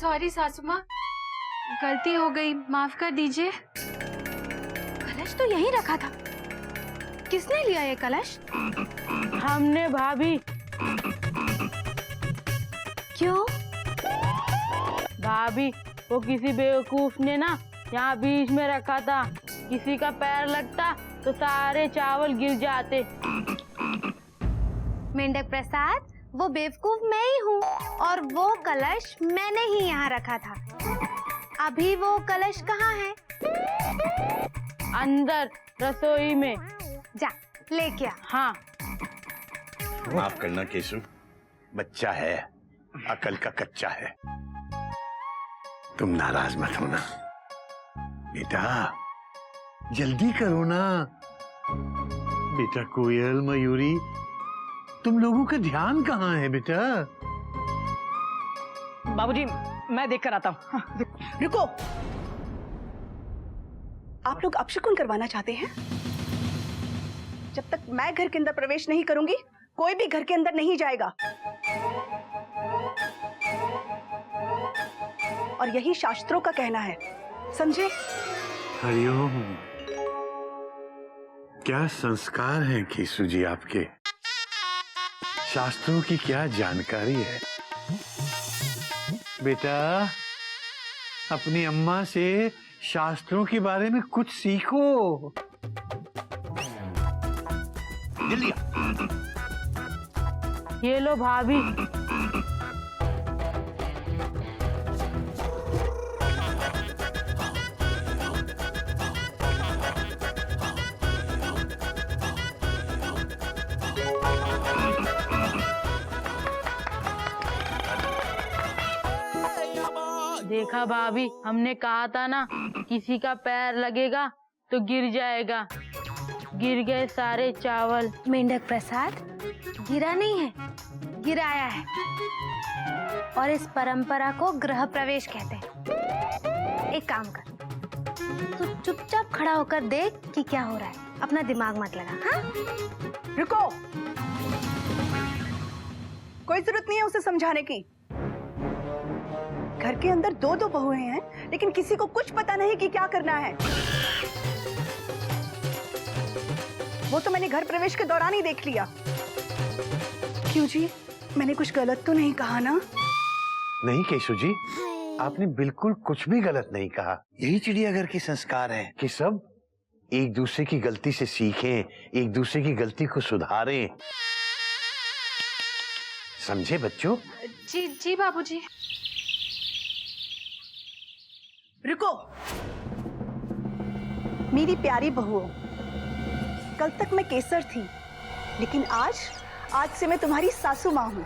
Sorry सासू माँ, गलती हो गई, माफ कर दीजिए। कलश तो यहीं रखा था, किसने लिया ये कलश? हमने भाभी। क्यों? भाभी वो किसी बेवकूफ ने ना यहाँ बीच में रखा था, किसी का पैर लगता तो सारे चावल गिर जाते। मेंढक प्रसाद, वो बेवकूफ मैं ही हूँ और वो कलश मैंने ही यहाँ रखा था। अभी वो कलश कहाँ है? अंदर रसोई में। जा लेके आ। हाँ। माफ करना केशु, बच्चा है, अकल का कच्चा है। तुम नाराज मत होना बेटा, जल्दी करो ना। बेटा कोयल, मयूरी, तुम लोगों का ध्यान कहाँ है बेटा? बाबूजी मैं देख कर आता हूँ। रुको, आप लोग अपशकुन करवाना चाहते हैं? जब तक मैं घर के अंदर प्रवेश नहीं करूंगी, कोई भी घर के अंदर नहीं जाएगा। और यही शास्त्रों का कहना है, समझे? हरिओम। क्या संस्कार हैं केशु जी आपके, शास्त्रों की क्या जानकारी है। बेटा अपनी अम्मा से शास्त्रों के बारे में कुछ सीखो। ये लो भाभी। देखा भाभी, हमने कहा था ना किसी का पैर लगेगा तो गिर जाएगा। गिर गए सारे चावल। मेंढक प्रसाद, गिरा नहीं है, गिराया है। और इस परंपरा को गृह प्रवेश कहते हैं। एक काम कर, तू चुपचाप खड़ा होकर देख कि क्या हो रहा है, अपना दिमाग मत लगा। हाँ? रुको, कोई जरूरत नहीं है उसे समझाने की। घर के अंदर दो दो बहुएं हैं, लेकिन किसी को कुछ पता नहीं कि क्या करना है। वो तो मैंने घर प्रवेश के दौरान ही देख लिया। क्यों जी, मैंने कुछ गलत तो नहीं कहा ना? नहीं केशु जी, आपने बिल्कुल कुछ भी गलत नहीं कहा। यही चिड़ियाघर के संस्कार हैं कि सब एक दूसरे की गलती से सीखें, एक दूसरे की गलती को सुधारें। समझे बच्चों? जी जी बाबूजी। रुको, मेरी प्यारी बहुओं, कल तक मैं केसर थी, लेकिन आज से मैं तुम्हारी सासू माँ हूँ।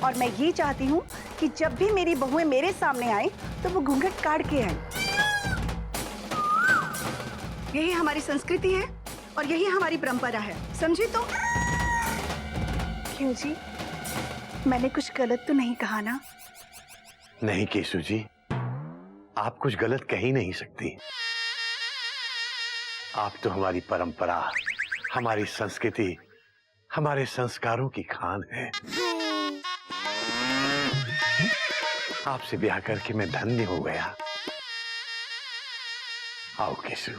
और मैं ये चाहती हूँ कि जब भी मेरी बहुएं मेरे सामने आए तो वो घूंघट काट के आए। यही हमारी संस्कृति है और यही हमारी परंपरा है, समझी? तो क्यों जी, मैंने कुछ गलत तो नहीं कहा ना? नहीं केशु जी, आप कुछ गलत कह ही नहीं सकती। आप तो हमारी परंपरा, हमारी संस्कृति, हमारे संस्कारों की खान है। आपसे ब्याह करके मैं धन्य हो गया। आओ केशु।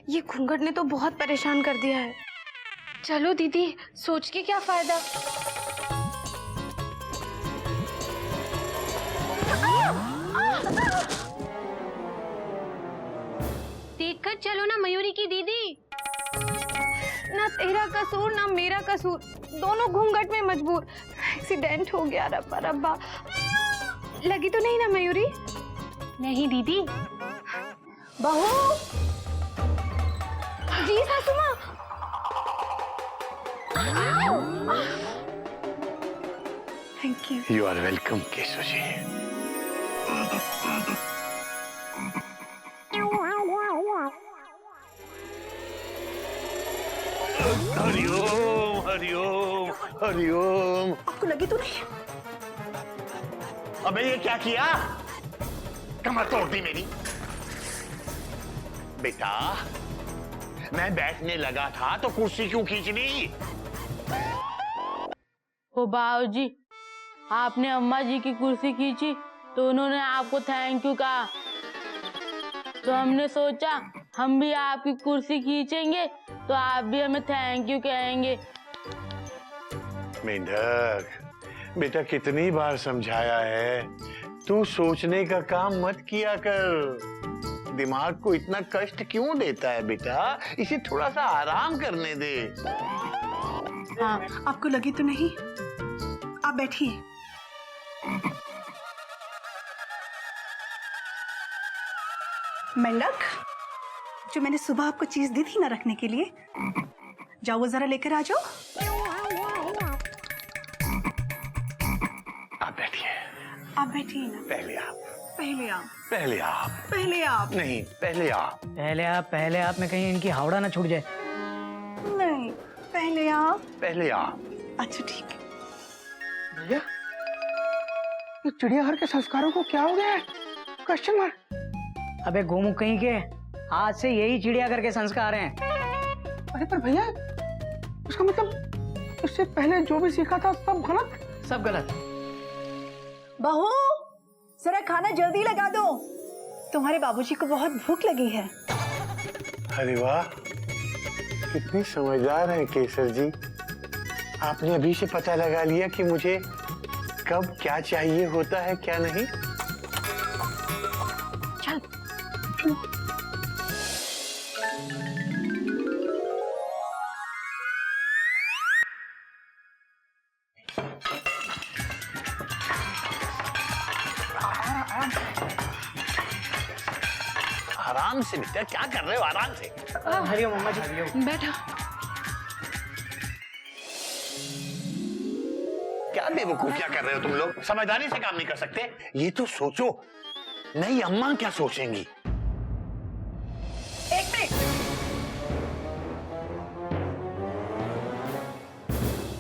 ये घूंघट ने तो बहुत परेशान कर दिया है। चलो दीदी, सोच के क्या फायदा। देखकर चलो ना मयूरी की दीदी। ना तेरा कसूर ना मेरा कसूर, दोनों घूंघट में मजबूर। एक्सीडेंट हो गया रब्बा रब्बा। लगी तो नहीं ना मयूरी? नहीं दीदी। बहू जी, सासू माँ। Thank you. You are welcome Keshu ji. हरिओम हरिओम हरिओम। आपको लगी तो नहीं? अबे ये क्या किया? कमर तोड़ दी मेरी। बेटा मैं बैठने लगा था तो कुर्सी क्यों खींच ली? ओ बाबूजी, आपने अम्मा जी की कुर्सी खींची तो उन्होंने आपको थैंक यू कहा, तो हमने सोचा हम भी आपकी कुर्सी खींचेंगे तो आप भी हमें थैंक यू कहेंगे। मेंढक बेटा कितनी बार समझाया है, तू सोचने का काम मत किया कर। दिमाग को इतना कष्ट क्यों देता है बेटा, इसे थोड़ा सा आराम करने दे। हाँ, आपको लगी तो नहीं? आप बैठिए। मेंढक, जो मैंने सुबह आपको चीज दी थी ना रखने के लिए, जाओ वो जरा लेकर आ जाओ। आप बैठिए। आप बैठिए ना। पहले आप। पहले आप। पहले आप। पहले आप। नहीं, पहले आप। पहले आप में कहीं इनकी हावड़ा ना छूट जाए। नहीं, पहले आप। पहले आप। अच्छा ठीक है। भैया, ये चिड़ियाघर के संस्कारों को क्या हो गया है? Question mark. अबे गोमुख कहीं के, आज से यही चिड़ियाघर के संस्कार हैं। अरे पर भैया, उसका मतलब इससे पहले जो भी सीखा था सब गलत। सब गलत। बहू, जरा खाना जल्दी लगा दो, तुम्हारे बाबूजी को बहुत भूख लगी है। अरे वाह, कितनी समझदार हैं केसर जी। आपने अभी से पता लगा लिया कि मुझे कब क्या चाहिए होता है क्या नहीं। चल। आराम से बेटा, क्या कर रहे हो? आराम से। हरिओम अम्मा जी, हरिओम। बैठो। क्या बेवकूफियां कर रहे हो तुम लोग? समझदारी से काम नहीं कर सकते? ये तो सोचो, नई अम्मा क्या सोचेंगी। एक मिनट।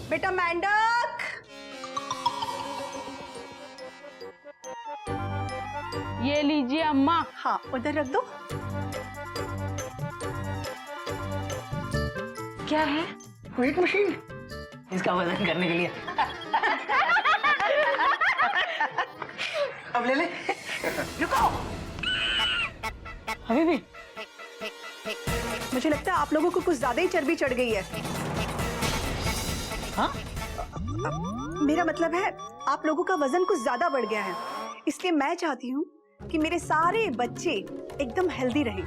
बेटा मेंढक, ये लीजिए अम्मा। हाँ उधर रख दो। क्या है? Weight machine. इसका वजन करने के लिए। अब ले ले। रुको। अभी भी मुझे लगता है आप लोगों को कुछ ज्यादा ही चर्बी चढ़ गई है। हाँ? मेरा मतलब है आप लोगों का वजन कुछ ज्यादा बढ़ गया है, इसलिए मैं चाहती हूँ कि मेरे सारे बच्चे एकदम हेल्दी रहें।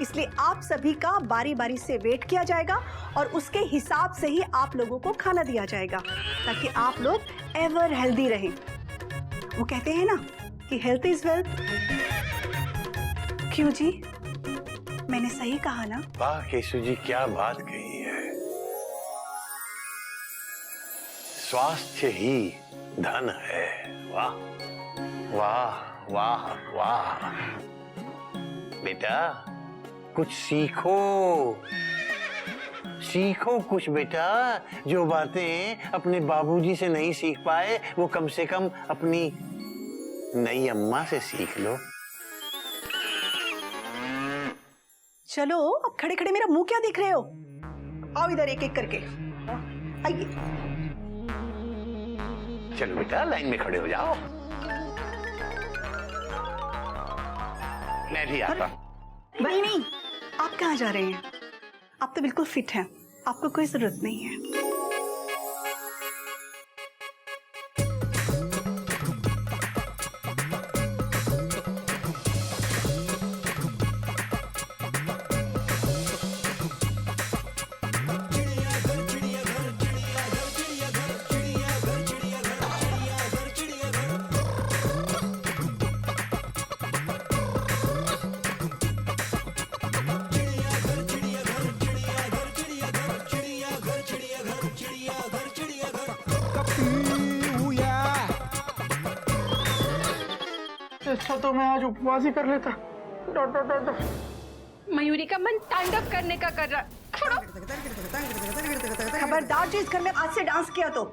इसलिए आप सभी का बारी बारी से वेट किया जाएगा और उसके हिसाब से ही आप लोगों को खाना दिया जाएगा, ताकि आप लोग एवर हेल्दी रहें। वो कहते हैं ना कि हेल्थ इज वेल्थ। क्यों जी, मैंने सही कहा ना? वाह केशु जी, क्या बात कही है। स्वास्थ्य ही धन है। वाह वाह वाह वाह। बेटा कुछ सीखो, सीखो कुछ बेटा। जो बातें अपने बाबूजी से नहीं सीख पाए वो कम से कम अपनी नई अम्मा से सीख लो। चलो अब खड़े खड़े मेरा मुंह क्या देख रहे हो? आओ इधर एक एक करके आइए। चलो बेटा लाइन में खड़े हो जाओ। मैं भी आता हूं। नहीं नहीं, आप कहाँ जा रहे हैं? आप तो बिल्कुल फिट हैं, आपको कोई जरूरत नहीं है। अच्छा तो मैं आज उपवास ही कर लेता। Dot dot dot dot. Mayuri का मन तांडव करने का कर रहा। छोड़ो। खबरदार जो इस घर में आज से डांस किया तो।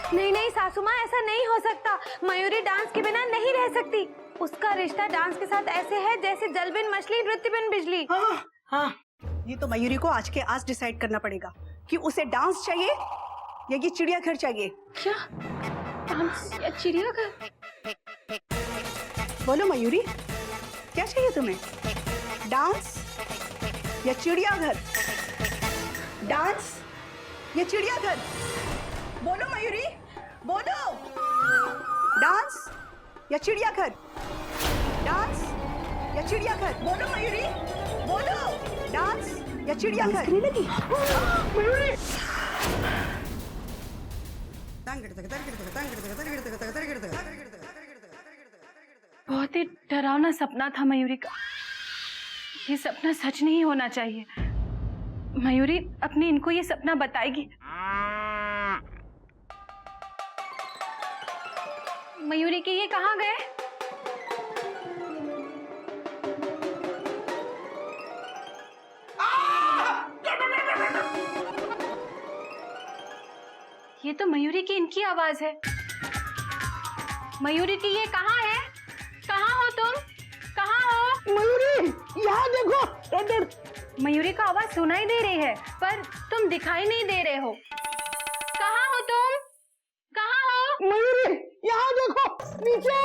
नहीं नहीं सासू माँ, ऐसा नहीं हो सकता। मयूरी डांस के बिना नहीं रह सकती। उसका रिश्ता डांस के साथ ऐसे है जैसे जल बिन मछली, नृत्य बिन बिजली। हाँ, हाँ, ये तो मयूरी को आज के आज डिसाइड करना पड़ेगा कि उसे डांस चाहिए या ये चिड़ियाघर चाहिए। क्या? डांस या चिड़ियाघर? बोलो मयूरी, क्या चाहिए तुम्हें? डांस या चिड़ियाघर? डांस या चिड़ियाघर? बोलो मयूरी, बोलो। डांस या चिड़ियाघर? डांस या चिड़ियाघर? बोलो मयूरी, बोलो। डांस या चिड़ियाघर? मयूरी बहुत ही डरावना सपना था मयूरी का। ये सपना सच नहीं होना चाहिए। मयूरी अपनी इनको ये सपना बताएगी। मयूरी के ये कहाँ गए? ये तो मयूरी की इनकी आवाज है। मयूरी की ये कहाँ है? कहाँ हो तुम? कहाँ हो? मयूरी, यहाँ देखो। मयूरी का आवाज सुनाई दे रही है पर तुम दिखाई नहीं दे रहे हो। कहाँ हो तुम? कहाँ हो? मयूरी, यहाँ देखो, नीचे।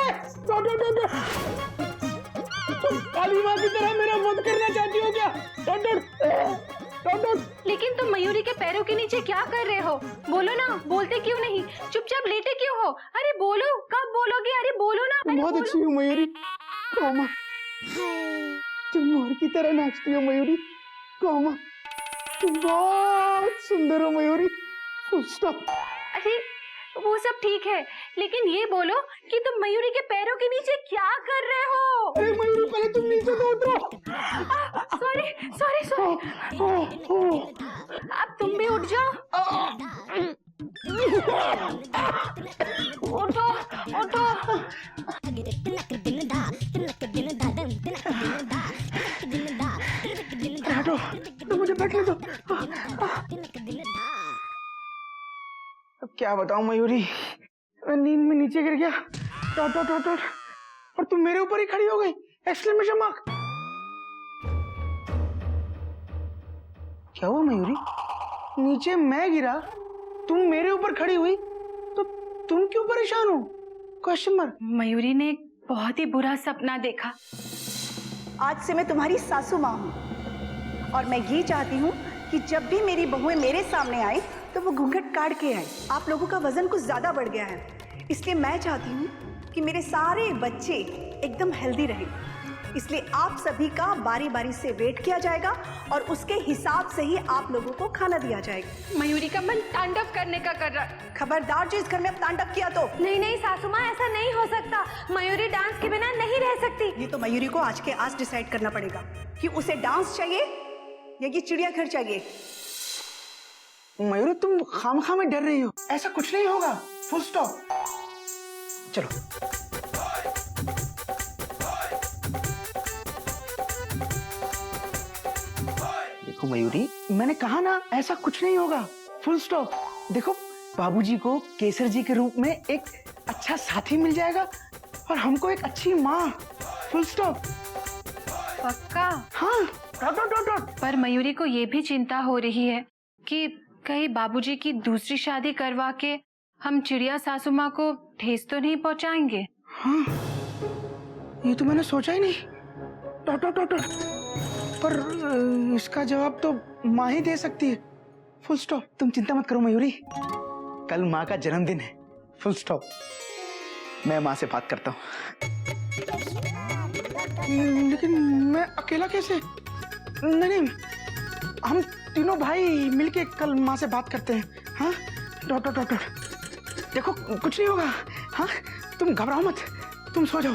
तुम काली माँ की तरह मेरा वध करना चाहती हो क्या? लेकिन तुम मयूरी के पैरों के नीचे क्या कर रहे हो? बोलो ना, बोलते क्यों नहीं? चुपचाप लेटे क्यों हो? अरे बोलो, कब बोलोगे? अरे बोलो ना। तुम बहुत अच्छी हो मयूरी। कोमा, तुम मोर की तरह नाचती हो मयूरी। कोमा, तुम बहुत सुंदर हो मयूरी। Full stop. अरे वो सब ठीक है, लेकिन ये बोलो कि तुम मयूरी के पैरों के नीचे क्या कर रहे हो? अरे मयूरी, पहले तुम नीचे तो उतरो। Sorry sorry sorry. अब तुम भी उठ जाओ। उठो उठो। हटो, तो मुझे बैठने दो। अब क्या बताऊं मयूरी, मैं नींद में नीचे गिर गया। टॉट टॉट टॉट टॉट, और तुम मेरे ऊपर ही खड़ी हो गई। Exclamation mark. क्या हुआ मयूरी? नीचे मैं गिरा, तुम मेरे ऊपर खड़ी हुई, तो तुम क्यों परेशान हो? Question mark. मयूरी ने एक बहुत ही बुरा सपना देखा। आज से मैं तुम्हारी सासू माँ हूँ और मैं ये चाहती हूँ कि जब भी मेरी बहुएं मेरे सामने आए तो वो घूंघट काट के आए। आप लोगों का वजन कुछ ज्यादा बढ़ गया है, इसलिए मैं चाहती हूँ कि मेरे सारे बच्चे एकदम हेल्दी रहें। इसलिए आप सभी का बारी बारी से वेट किया जाएगा और उसके हिसाब से ही आप लोगों को खाना दिया जाएगा। मयूरी का मन तांडव करने का कर रहा है। खबरदार जो इस घर में अब तांडव किया तो। नहीं नहीं सासू माँ, ऐसा नहीं हो सकता। मयूरी डांस के बिना नहीं रह सकती। ये तो मयूरी को आज के आज डिसाइड करना पड़ेगा कि उसे डांस चाहिए या ये चिड़ियाघर चाहिए। मयूरी, तुम खामखा में डर रही हो। ऐसा कुछ नहीं होगा। Full stop. चलो। देखो मयूरी, मैंने कहा ना, ऐसा कुछ नहीं होगा। Full stop. देखो, बाबूजी को केसर जी के रूप में एक अच्छा साथी मिल जाएगा और हमको एक अच्छी माँ। Full stop. पक्का? हाँ। Dot dot dot dot. पर मयूरी को ये भी चिंता हो रही है कि कहीं बाबूजी की दूसरी शादी करवा के हम चिड़िया सासू माँ को ठेस तो नहीं पहुँचाएंगे। हाँ, ये तो मैंने सोचा ही नहीं। Dot dot dot dot. पर इसका जवाब तो माँ ही दे सकती है। Full stop. तुम चिंता मत करो मयूरी, कल माँ का जन्मदिन है। Full stop. मैं माँ से बात करता हूँ। लेकिन मैं अकेला कैसे? नहीं नहीं, हम तीनों भाई मिलके कल माँ से बात करते हैं। हाँ, डॉट डॉट डॉट डॉट। देखो, कुछ नहीं होगा। हाँ, तुम घबराओ मत, तुम सो जाओ।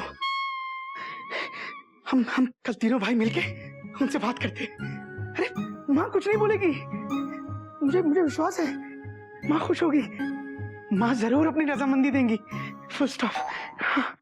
हम कल तीनों भाई मिलके उनसे बात करते हैं। अरे माँ कुछ नहीं बोलेगी, मुझे विश्वास है। माँ खुश होगी। माँ जरूर अपनी रजामंदी देंगी। Full stop. हाँ।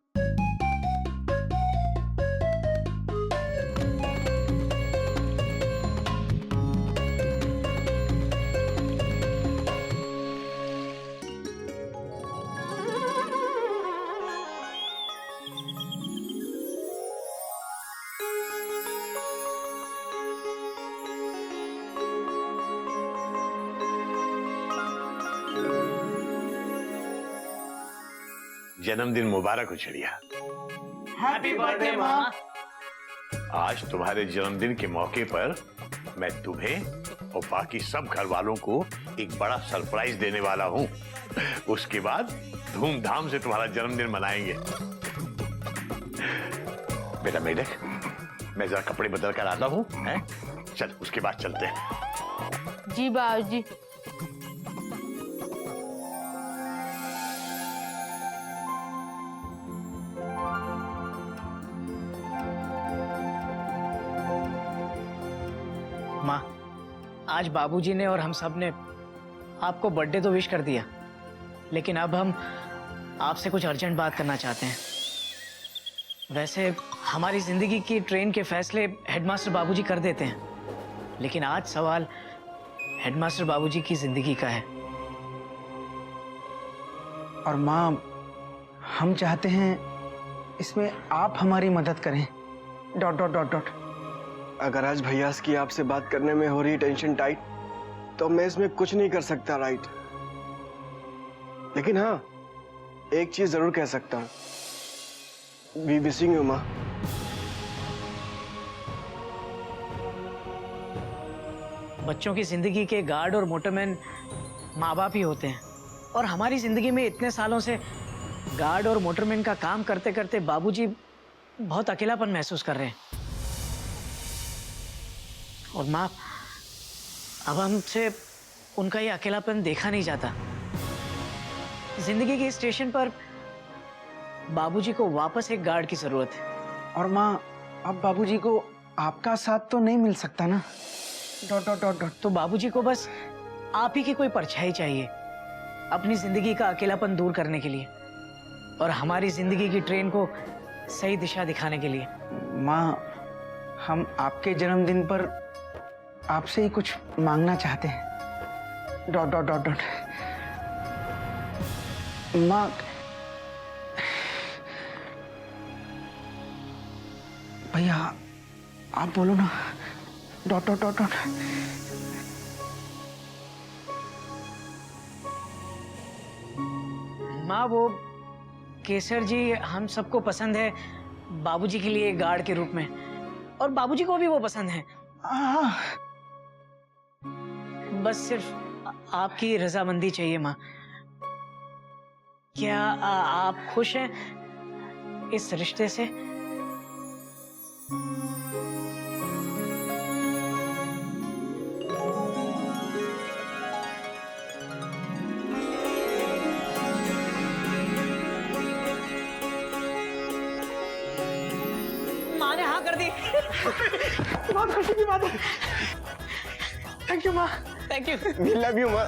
जन्मदिन मुबारक हो चिड़िया। हैप्पी बर्थडे माँ। आज तुम्हारे जन्मदिन के मौके पर मैं तुम्हें और बाकी सब घर वालों को एक बड़ा सरप्राइज देने वाला हूँ। उसके बाद धूमधाम से तुम्हारा जन्मदिन मनाएंगे। बेटा मेढक, मैं जरा कपड़े बदल कर आता हूँ, हैं? चल उसके बाद चलते हैं। जी बाबूजी। माँ, आज बाबूजी ने और हम सब ने आपको बर्थडे तो विश कर दिया, लेकिन अब हम आपसे कुछ अर्जेंट बात करना चाहते हैं। वैसे हमारी जिंदगी की ट्रेन के फैसले हेडमास्टर बाबूजी कर देते हैं, लेकिन आज सवाल हेडमास्टर बाबूजी की जिंदगी का है। और माँ, हम चाहते हैं इसमें आप हमारी मदद करें। ... अगर आज भैया की आपसे बात करने में हो रही टेंशन टाइट, तो मैं इसमें कुछ नहीं कर सकता, राइट? लेकिन हाँ, एक चीज जरूर कह सकता हूँ, वी मिसिंग यू माँ। बच्चों की जिंदगी के गार्ड और मोटरमैन माँ बाप ही होते हैं, और हमारी जिंदगी में इतने सालों से गार्ड और मोटरमैन का काम करते करते बाबूजी बहुत अकेलापन महसूस कर रहे हैं। और माँ, अब हमसे उनका ये अकेलापन देखा नहीं जाता। जिंदगी के स्टेशन पर बाबूजी को वापस एक गार्ड की जरूरत है। और माँ, अब बाबूजी को आपका साथ तो नहीं मिल सकता ना। ... तो बाबूजी को बस आप ही की कोई परछाई चाहिए अपनी जिंदगी का अकेलापन दूर करने के लिए, और हमारी जिंदगी की ट्रेन को सही दिशा दिखाने के लिए। माँ, हम आपके जन्मदिन पर आपसे ही कुछ मांगना चाहते हैं। ... माँ, भैया आप बोलो ना। ... माँ, वो केसर जी हम सबको पसंद है बाबूजी के लिए गार्ड के रूप में, और बाबूजी को भी वो पसंद है। बस सिर्फ आपकी रजामंदी चाहिए माँ। क्या आप खुश हैं इस रिश्ते से? माँ ने हाँ कर दी। बहुत खुशी की बात है। थैंक यू माँ। Thank you. We love you माँ।